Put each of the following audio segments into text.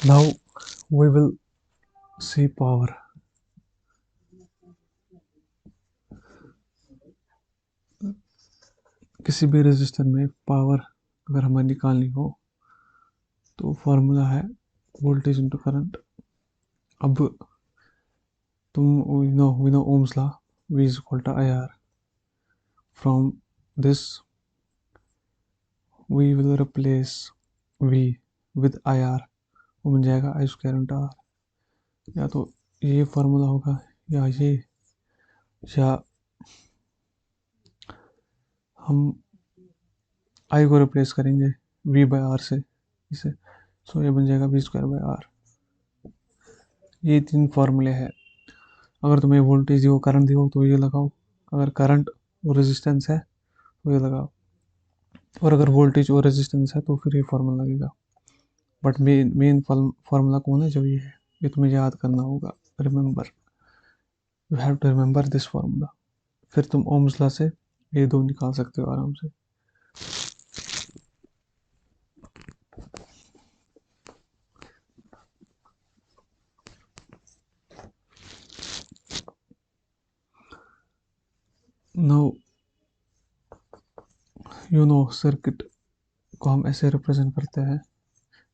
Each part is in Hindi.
Now we will see power. किसी भी रेजिस्टर में पावर अगर हमें निकालनी हो तो फॉर्मूला है वोल्टेज इनटू करंट। अब तुम we know Ohm's law, V is equal to IR. From this we will replace V with IR, वो बन जाएगा I square into R। या तो ये फॉर्मूला होगा या ये, या हम I को रिप्लेस करेंगे V बाई आर से इसे, सो ये बन जाएगा V स्क्वायर बाई आर। ये तीन फॉर्मूले हैं। अगर तुम्हें वोल्टेज दियो करंट दियो तो ये लगाओ, अगर करंट और रेजिस्टेंस है तो ये लगाओ, और अगर वोल्टेज और रेजिस्टेंस है तो फिर ये फॉर्मूला लगेगा। बट मेन फॉर्मूला कौन है, जो ये है, ये तुम्हें याद करना होगा। Remember, you have to remember this formula. फिर तुम ओम्स लॉ से ये दो निकाल सकते हो आराम से। नाउ यू नो सर्किट को हम ऐसे रिप्रेजेंट करते हैं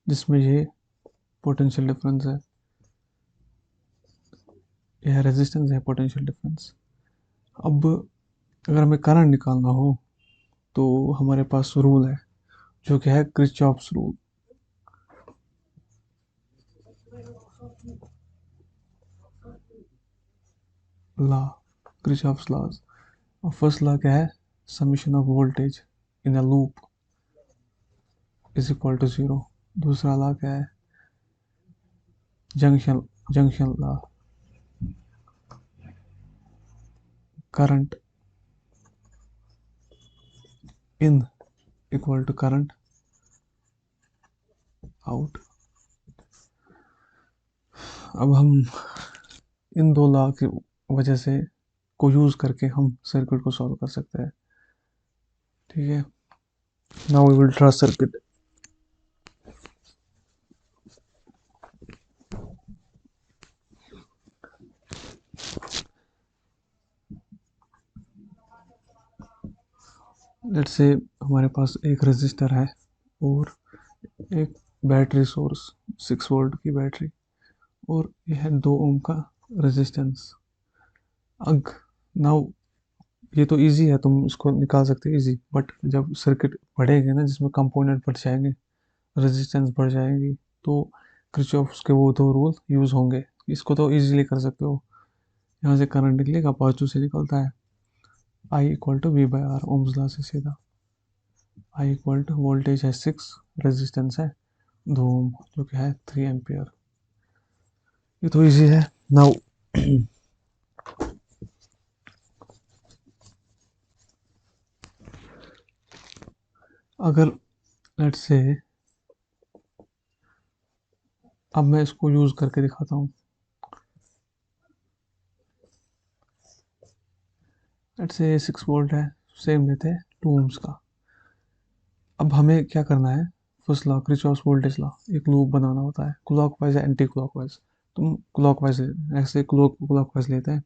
जिसमें ये पोटेंशियल डिफरेंस है, यह रेजिस्टेंस है, पोटेंशियल डिफरेंस। अब अगर हमें करंट निकालना हो तो हमारे पास रूल है जो कि है Kirchhoff's rule. Law, Kirchhoff's laws. और फर्स्ट लॉ क्या है, summation of voltage in a loop is equal to zero. दूसरा लॉ क्या है, junction junction law, current in equal to current out. अब हम इन दो लॉ की वजह से को यूज करके हम सर्किट को सॉल्व कर सकते हैं। ठीक है, now we will draw circuit. Let's say हमारे पास एक रेजिस्टर है और एक बैटरी सोर्स 6 वोल्ट की बैटरी, और यह 2 ओम का रेजिस्टेंस। अग नाउ ये तो इजी है, तुम इसको निकाल सकते हो इजी, बट जब सर्किट बढ़ेगा ना, जिसमें कंपोनेंट बढ़ जाएंगे, रेजिस्टेंस बढ़ जाएगी, तो किरचॉफ्स के वो दो रूल यूज होंगे। इसको तो इजीली कर सकते हो। यहाँ से करंट निकलेगा, पॉजिटिव से निकलता है, I equal to V by R, Ohm's law से सीधा। आई इक्वल टू वोल्टेज है 6, रेजिस्टेंस है 2 ओम जो कि है 3 एम्पियर। ये तो इजी है। नाउ अगर लेट्स से अब मैं इसको यूज करके दिखाता हूँ। लेट्स से 6 वोल्ट है, सेम लेते हैं 2 ओम्स का। अब हमें क्या करना है, first law Kirchhoff's voltage law, एक लूप बनाना होता है, क्लॉकवाइज या एंटी क्लॉकवाइज। तुम क्लॉकवाइज ऐसे क्लॉकवाइज लेते हैं।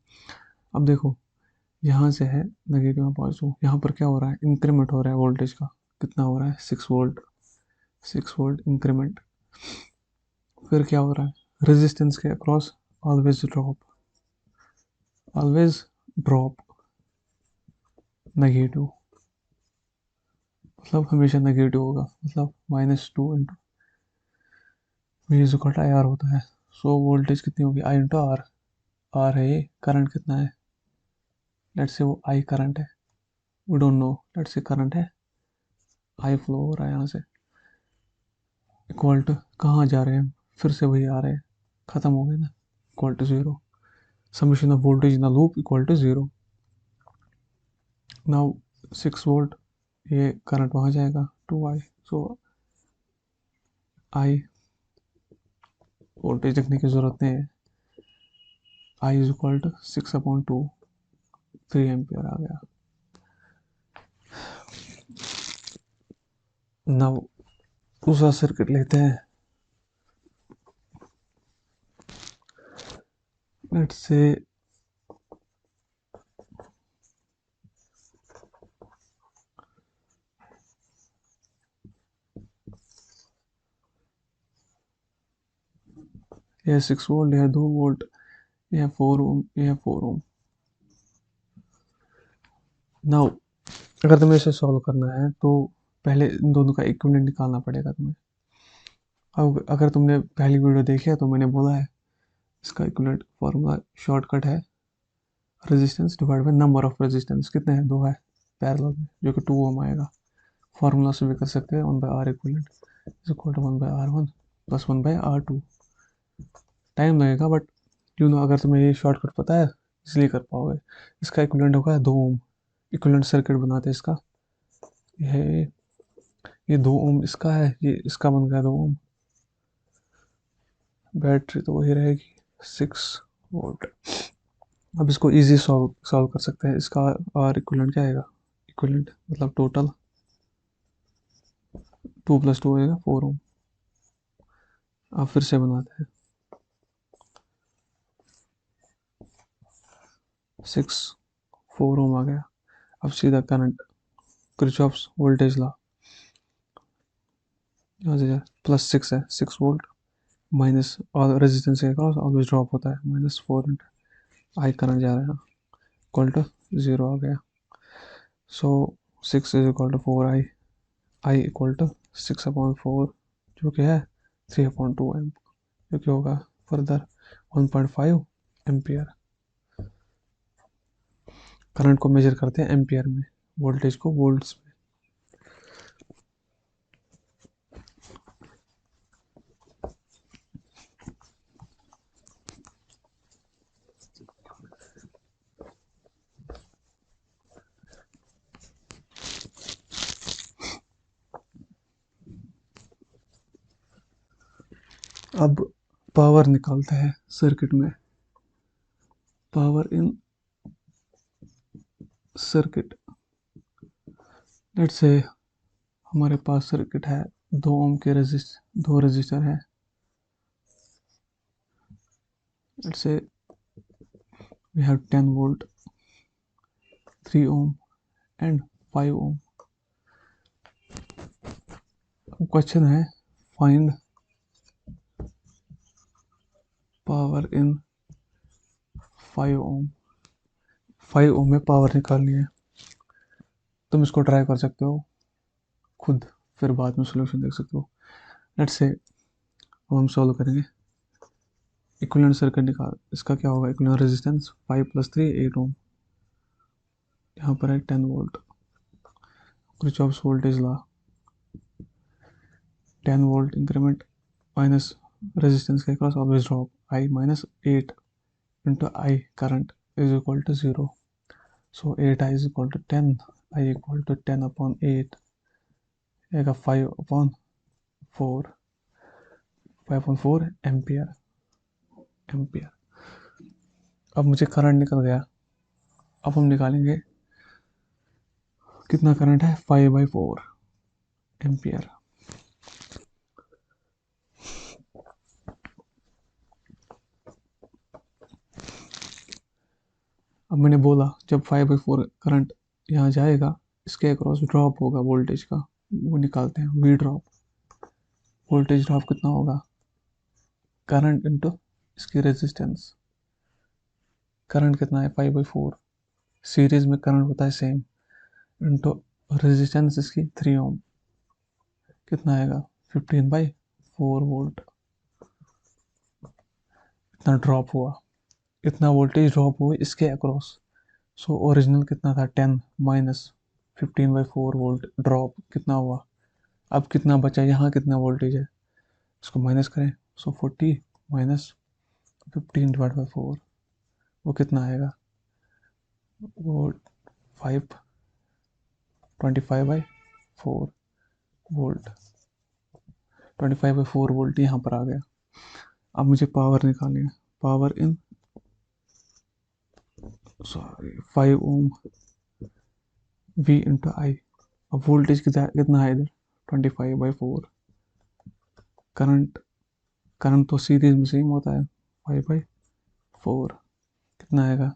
अब देखो, यहाँ से है नेगेटिव में पॉजिटिव, यहाँ पर क्या हो रहा है, इंक्रीमेंट हो रहा है वोल्टेज का। कितना हो रहा है, 6 वोल्ट, 6 वोल्ट इंक्रीमेंट। फिर क्या हो रहा है, रेजिस्टेंस के across always drop, always drop negative, मतलब हमेशा नेगेटिव होगा, मतलब -2 into V is equal to I R होता है। सो वोल्टेज कितनी होगी, आई इंटू आर। आर है ये, करंट कितना है, लेट्स से वो आई करंट है, we don't know, let's say current है, आई फ्लो हो रहा है यहाँ से, इक्वल टू कहाँ जा रहे हैं, फिर से वही आ रहे हैं, खत्म हो गए ना, equal to zero. Summation of voltage in a loop equal to zero. Now 6 volt, ये करंट वहाँ जाएगा 2 आई, सो आई वोल्टेज लिखने की जरूरत नहीं है, I is equal to 6/2, 3 ampere आ गया। नाउ दूसरा सर्किट लेते हैं। लेट्स से यह 6 वोल्ट, यह 2 वोल्ट, यह 4 ओम, यह 4 ओम। नाउ अगर तुम्हें इसे सॉल्व करना है तो पहले इन दोनों का इक्विवेलेंट निकालना पड़ेगा तुम्हें। अब अगर तुमने पहली वीडियो देखी है तो मैंने बोला है इसका इक्विवेलेंट फॉर्मूला शॉर्टकट है resistance divide by number of resistance. कितने हैं? 2 है पैरेलल में, जो कि 2 ओम आएगा। फॉर्मूला से भी कर सकते हैं 1/R equivalent is equal to 1/R1 plus 1/R2। Time लगेगा बट अगर तुम्हें ये शॉर्टकट पता है इसलिए कर पाओगे। इसका इक्विवेलेंट होगा 2 ओम। इक्विवेलेंट सर्किट बनाते हैं इसका। ये ये 2 ओम इसका है, ये इसका बन गया 2 ओम। बैटरी तो वही रहेगी 6 वोल्ट। अब इसको इजी सॉल्व कर सकते हैं। इसका आर इक्विवेलेंट क्या आएगा? इक्विवेलेंट मतलब टोटल 2 + 2 आएगा 4 ओम। अब फिर से बनाते हैं 6 4 ओम आ गया। अब सीधा करंट किरचॉफ्स वोल्टेज लॉ +6 है 6 वोल्ट माइनस और रेजिस्टेंस के क्रॉस ऑलवेज ड्रॉप होता है -4 इंटू आई करंट जा रहा है इक्वल टू 0 आ गया। So 6 is equal to 4 I equal to 6/4 जो कि है 3/2 एम्प, जो कि होगा फर्दर 1.5 एम्पियर। करंट को मेजर करते हैं एम्पियर में, वोल्टेज को वोल्ट्स में। अब पावर निकालते हैं सर्किट में। Power in circuit, let's say हमारे पास सर्किट है 2 ओम के दो रजिस्टर है। लेट्स से we have 10 volt, 3 ohm and 5 ohm. Question है फाइंड पावर इन 5 ओम। 5 ओम में पावर निकालनी है। तुम इसको ट्राई कर सकते हो खुद, फिर बाद में सॉल्यूशन देख सकते हो। लेट्स से हम सॉल्व करेंगे। इक्विवेलेंट सर्किट निकाल, इसका क्या होगा? Equivalent resistance 5 + 3 8 ohm. यहाँ पर है 10 volt. Kirchhoff's voltage law 10 volt increment minus resistance के cross always drop I -8 into I current is equal to 0। So 8i is equal to 10, I equal to 10/8, आएगा 5/4 एम्पियर। अब मुझे करंट निकल गया। अब हम निकालेंगे कितना करंट है? 5/4 एम्पियर। अब मैंने बोला जब 5/4 करंट यहाँ जाएगा इसके अक्रॉस ड्रॉप होगा वोल्टेज का, वो निकालते हैं वी ड्रॉप। वोल्टेज ड्रॉप कितना होगा? करंट इंटू इसकी रेजिस्टेंस। करंट कितना है? 5/4। सीरीज में करंट होता है सेम, इंटू रेजिस्टेंस इसकी 3 ओम। कितना आएगा? 15/4 वोल्ट। इतना ड्रॉप हुआ, इतना वोल्टेज ड्रॉप हुआ इसके अक्रॉस। सो ओरिजिनल कितना था? 10 माइनस 15/4 वोल्ट ड्रॉप कितना हुआ? अब कितना बचा? यहाँ कितना वोल्टेज है इसको माइनस करें। सो 40 माइनस 15/4 वो कितना आएगा? वो 25/4 वोल्ट। 25/4 वोल्ट यहाँ पर आ गया। अब मुझे पावर निकालनी है। Power in 5 ohm V into I. अब वोल्टेज कितना है इधर? 25/4। करंट तो सीरीज में सेम होता है 5/4। कितना आएगा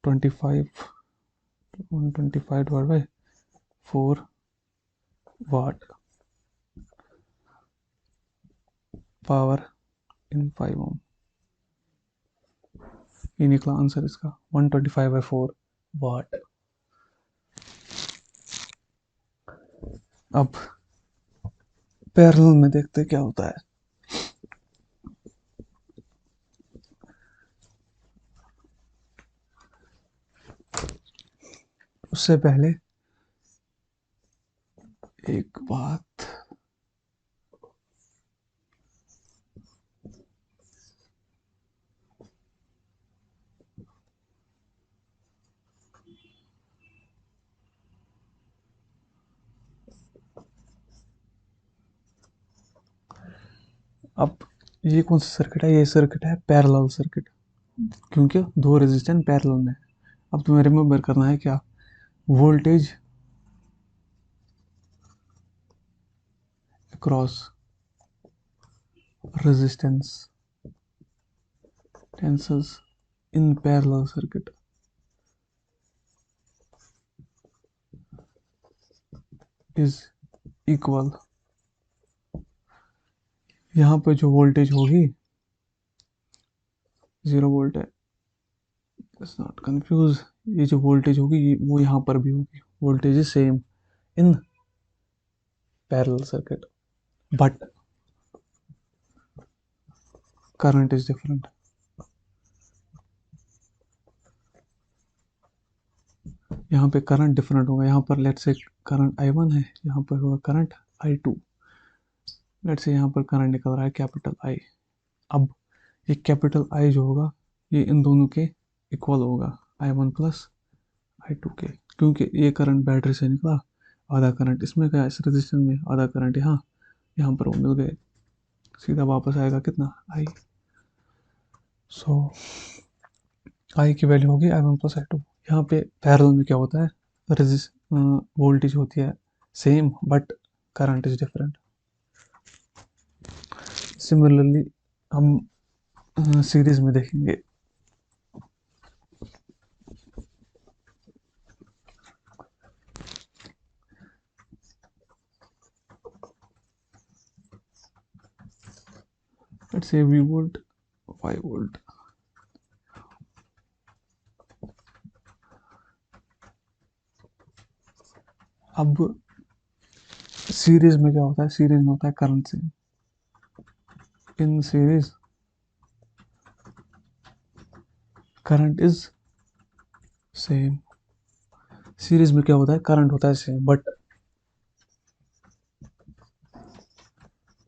125 divide by 4 watt power in 5 ohm. ये निकला आंसर इसका 125/4 वाट। अब पैरेलल में देखते क्या होता है। उससे पहले एक बात, अब ये कौन सा सर्किट है, ये सर्किट है पैरेलल सर्किट, क्योंकि दो रेजिस्टेंस पैरेलल में है। अब तुम्हें रिमेम्बर करना है क्या, voltage across resistance tenses in parallel circuit is equal. यहाँ पे जो वोल्टेज होगी 0 वोल्ट है, इट्स नॉट कंफ्यूज। ये जो वोल्टेज होगी वो यहाँ पर भी होगी, voltage is same in parallel circuit but current is different. यहाँ पे करंट डिफरेंट होगा, यहाँ पर लेट्स से करंट I1 है, यहाँ पर होगा करंट I2। लेट्स से यहाँ पर करंट निकल रहा है कैपिटल I। अब ये कैपिटल I जो होगा ये इन दोनों के इक्वल होगा, I1 प्लस I2 के, क्योंकि ये करंट बैटरी से निकला, आधा करंट इसमें गया इस रेजिस्टेंस में, आधा करंट यहाँ पर वो मिल गए, सीधा वापस आएगा कितना I। सो I की वैल्यू होगी I1 प्लस I2। यहाँ पे पैरेलल में क्या होता है, रेजिस्ट वोल्टेज होती है same but current is different. Similarly हम सीरीज में देखेंगे। Let's say V volt 5 volt. अब सीरीज में क्या होता है, सीरीज में होता है current same. In series current is same. Series में क्या होता है, करंट होता है same but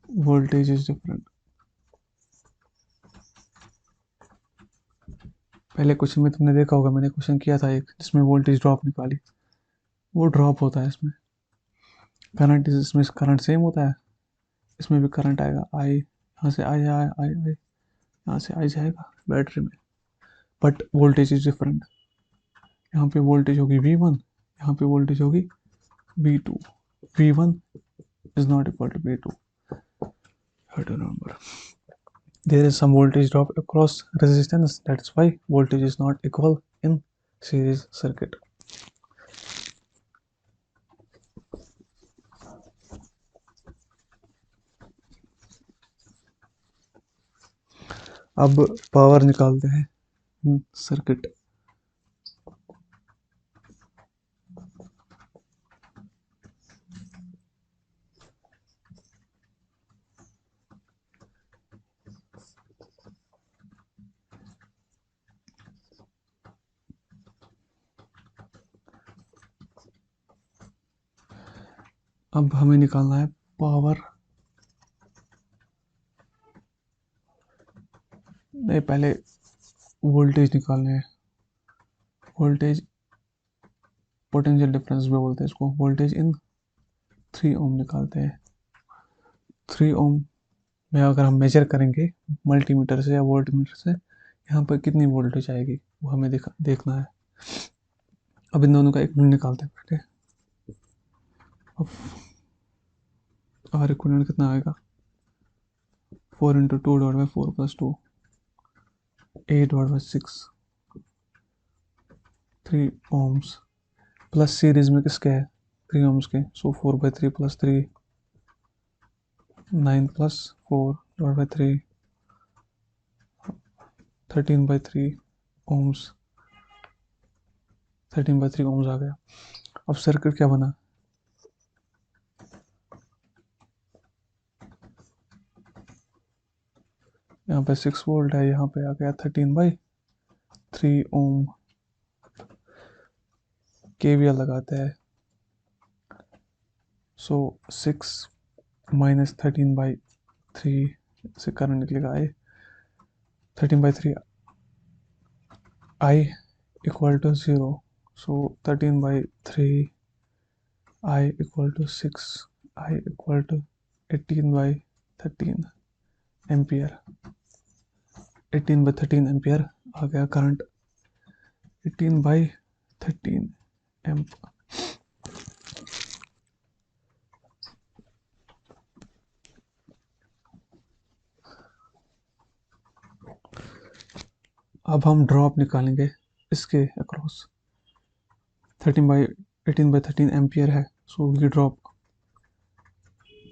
voltage is different. पहले क्वेश्चन में तुमने देखा होगा, मैंने क्वेश्चन किया था एक जिसमें वोल्टेज ड्रॉप निकाली, वो ड्रॉप होता है इसमें। करंट इसमें करंट सेम होता है, इसमें भी करंट आएगा आई, यहाँ से आई आई आई आई, यहाँ से आई जाएगा बैटरी में, बट वोल्टेज इज डिफरेंट। यहाँ पे वोल्टेज होगी V1, यहाँ पे वोल्टेज होगी V2। V1 is not equal to V2, I don't remember. There is some voltage drop across resistance, that's why voltage is not equal in series circuit. अब पावर निकालते हैं सर्किट। अब हमें निकालना है पावर, नहीं पहले वोल्टेज निकालना है। वोल्टेज पोटेंशियल डिफरेंस भी बोलते हैं इसको, वोल्टेज इन 3 ओम निकालते हैं। 3 ओम में अगर हम मेजर करेंगे मल्टीमीटर से या वोल्टमीटर से, यहाँ पर कितनी वोल्टेज आएगी वो हमें देखना है। अब इन दोनों का एक मिनट निकालते हैं बेटे। अब आर इक्वलेंट कितना आएगा, 4 × 2 / 4 + 2 8/6 3 ohms प्लस सीरीज में किसके है 3 ohms के, सो 4/3 plus 3 9 plus 4 divide by 3 13/3 ohms 13/3 ohms आ गया। अब सर्किट क्या बना, यहाँ पे 6 वोल्ट है, यहाँ पे आ गया 13/3 ohm। केवीएल लगाते हैं, सो 6 माइनस 13/3 से करंट निकलेगा I 13/3 I equal to 0, so 13/3 I equal to 6 I equal to 18/13 ampere. 18/13 ampere आ गया करंट, 18/13 एम्प। अब हम ड्रॉप निकालेंगे इसके अक्रॉस 18/13 एम्पियर है, so V drop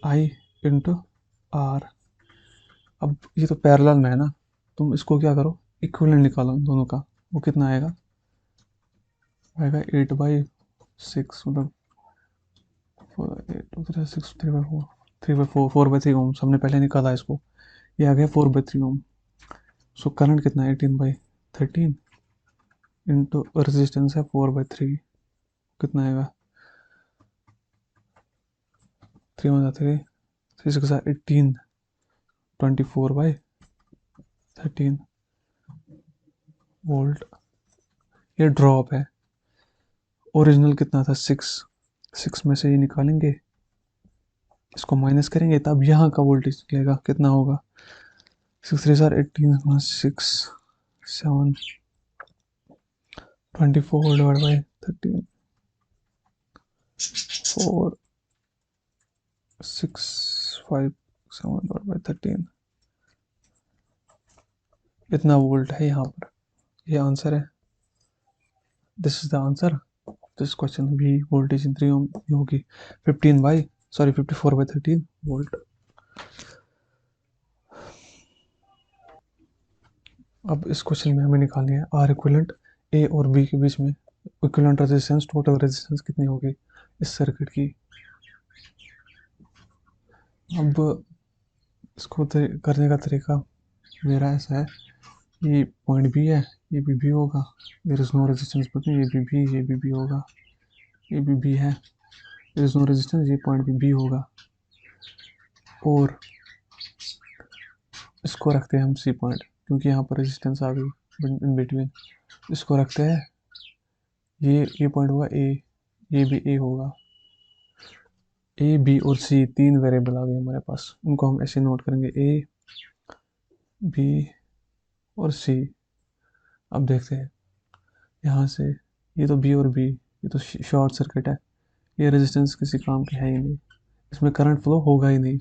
I into R. अब ये तो पैरेलल में है ना, तुम इसको क्या करो इक्विवेलेंट निकालो दोनों का, वो कितना आएगा 8/6 मतलब 6 3/4 4/3 ohms हमने पहले निकाला इसको, ये आ गया 4/3 ohm। सो करंट कितना है 18/13 इंटू रेजिस्टेंस है 4/3, कितना आएगा 3 6 18 24/13 वोल्ट। ये ड्रॉप है, ओरिजिनल कितना था 6 में से ये निकालेंगे, इसको माइनस करेंगे तब यहाँ का वोल्टेज निकलेगा, कितना होगा 6 3 18 6 7 24 डिवाइड बाई 13 4 6 5 7 डिवाइड बाई 13, इतना वोल्ट है यहाँ पर। ये आंसर है, this is the answer this question. भी वोल्टेज इन 3 ohm होगी 54/13 वोल्ट। अब इस क्वेश्चन में हमें निकालनी है आर इक्विवेलेंट ए और बी के बीच में इक्विवेलेंट रेजिस्टेंस, टोटल रेजिस्टेंस कितनी होगी इस सर्किट की। अब इसको करने का तरीका मेरा ऐसा है, ये पॉइंट बी है, ये भी होगा, there is no resistance between, ये भी होगा, ये भी है, देयर इज नो रेजिस्टेंस, ये पॉइंट बी होगा। और इसको रखते हैं हम सी पॉइंट, क्योंकि यहाँ पर रेजिस्टेंस आ गई इन बिटवीन, इसको रखते हैं, ये पॉइंट होगा ए, ये भी ए होगा। ए बी और सी 3 वेरिएबल आ गए हमारे पास, उनको हम ऐसे नोट करेंगे ए बी और सी। अब देखते हैं यहाँ से, ये तो बी और बी, ये तो शॉर्ट सर्किट है, ये रेजिस्टेंस किसी काम की है ही नहीं, इसमें करंट फ्लो होगा ही नहीं,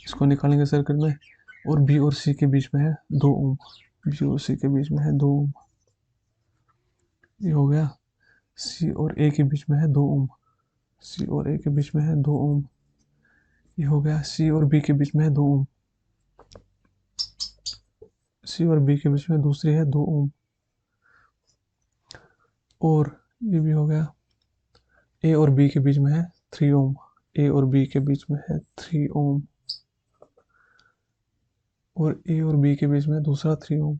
इसको निकालेंगे सर्किट में। और बी और सी के बीच में है 2 ओम, बी और सी के बीच में है 2 ओम, ये हो गया। सी और ए के बीच में है 2 ओम, सी और ए के बीच में है 2 ओम, ये हो गया। सी और बी के बीच में है 2 ओम, सी और बी के बीच में दूसरी है 2 ओम, और ये भी हो गया। ए और बी के बीच में है 3 ओम, ए और बी के बीच में है 3 ओम, और ए और बी के बीच में दूसरा 3 ओम।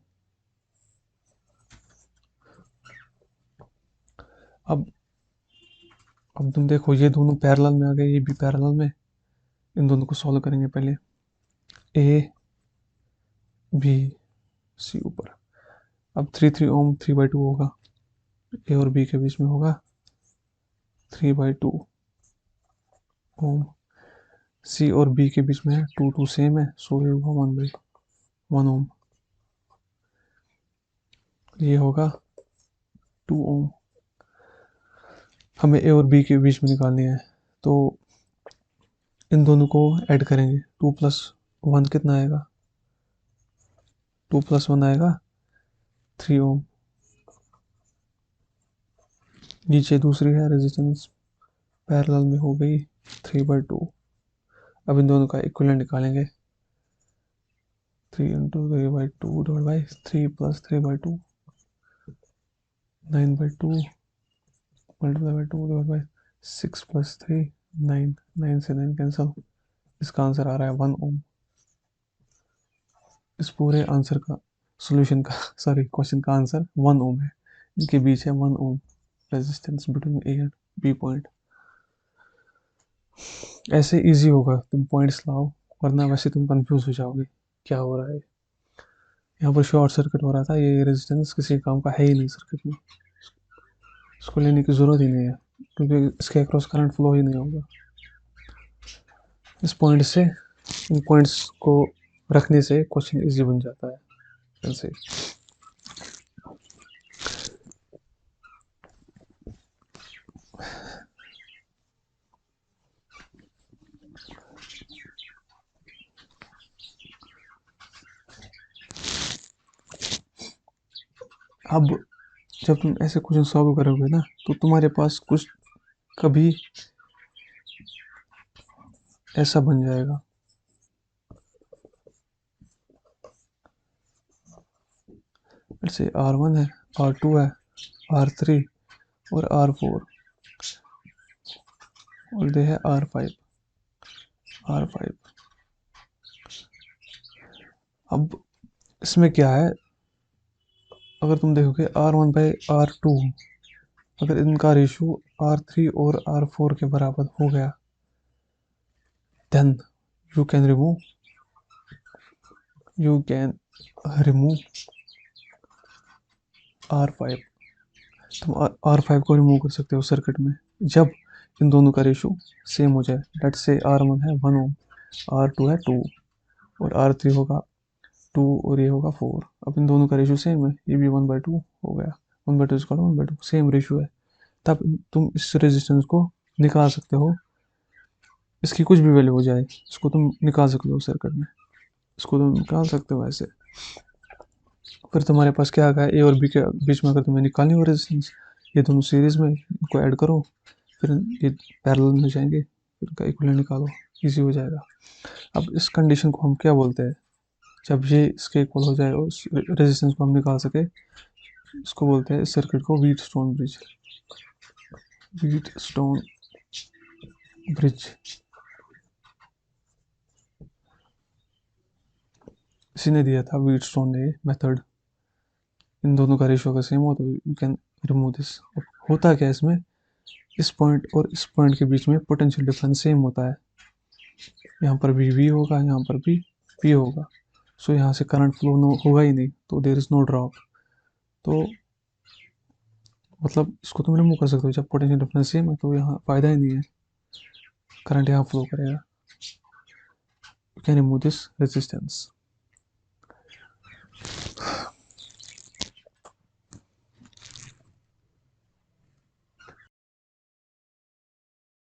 अब तुम देखो ये दोनों पैरेलल में आ गए, ये भी पैरेलल में, इन दोनों को सॉल्व करेंगे पहले, ए बी सी ऊपर। अब 3 ओम 3/2 होगा, ए और बी के बीच में होगा 3/2 ओम, सी और बी के बीच में है 2 सेम है, सो ये होगा 1/1 ओम, ये होगा 2 ओम। हमें ए और बी के बीच में निकालनी है, तो इन दोनों को ऐड करेंगे, 2 + 1 कितना आएगा, 2 + 1 आएगा 3 ओम, नीचे दूसरी है रेजिस्टेंस पैरेलल में हो गई 3/2। अब इन दोनों का इक्विवेलेंट निकालेंगे। 3 × 3/2 divide by 3 + 3/2 9/2 multiply by 2 divide by 6 + 3 9 9 से 9 कैंसिल। इसका आंसर आ रहा है 1 ओम। इस पूरे आंसर का सॉल्यूशन का क्वेश्चन का आंसर 1 ओम है। इनके बीच है 1 ohm resistance between A and B point. ऐसे इजी होगा, तुम पॉइंट्स लाओ, वरना वैसे तुम कंफ्यूज हो जाओगे क्या हो रहा है। यहाँ पर शॉर्ट सर्किट हो रहा था, ये रेजिस्टेंस किसी काम का है ही नहीं सर्किट में, इसको लेने की ज़रूरत ही नहीं है क्योंकि इसके अक्रॉस करंट फ्लो ही नहीं होगा। इस पॉइंट से इन पॉइंट्स को रखने से क्वेश्चन इजी बन जाता है ऐसे। अब जब तुम ऐसे क्वेश्चन सॉल्व करोगे ना तो तुम्हारे पास कुछ कभी ऐसा बन जाएगा। जैसे R1 है, R2 है, R3 और R4 और ये है R5। अब इसमें क्या है, अगर तुम देखोगे R1/R2, अगर इनका रेशियो R3 और R4 के बराबर हो गया then you can remove R5। तुम R5 को रिमूव कर सकते हो सर्किट में जब इन दोनों का रेशियो सेम हो जाए। लेट्स से R1 है 1 ओम, R2 है 2 और R3 होगा 2 और ये होगा 4। अब इन दोनों का रेशियो सेम है, ये भी 1/2 हो गया, 1/2 इज 1/2 सेम रेशियो है। तब तुम इस रेजिस्टेंस को निकाल सकते हो, इसकी कुछ भी वैल्यू हो जाए इसको तुम निकाल सकते हो सर्किट में, इसको तुम निकाल सकते हो ऐसे। फिर तुम्हारे पास क्या आ गया, ए और बी के बीच में अगर तुम्हें निकालनी हो रेजिस्टेंस, ये दोनों सीरीज में, इनको ऐड करो, फिर ये पैरेलल में हो जाएंगे, फिर इनका इक्विवेलेंट निकालो, इजी हो जाएगा। अब इस कंडीशन को हम क्या बोलते हैं, जब ये इसके इक्वल हो जाए और रेजिस्टेंस को हम निकाल सके, इसको बोलते हैं इस सर्किट को व्हीटस्टोन ब्रिज। इसी ने दिया था व्हीटस्टोन ने मेथड। इन दोनों का रेशियो अगर सेम हो तो यू कैन रिमूव दिस। होता क्या है इसमें, इस पॉइंट और इस पॉइंट के बीच में पोटेंशियल डिफरेंस सेम होता है, यहाँ पर भी V होगा, यहाँ पर भी P होगा, सो यहाँ से करंट फ्लो होगा ही नहीं, तो देयर इज नो ड्रॉप। तो मतलब इसको तुम रिमूव कर सकते हो, जब पोटेंशियल डिफरेंस सेम है तो यहाँ फ़ायदा ही नहीं है, करंट यहाँ फ्लो करेगा। You can remove this resistance.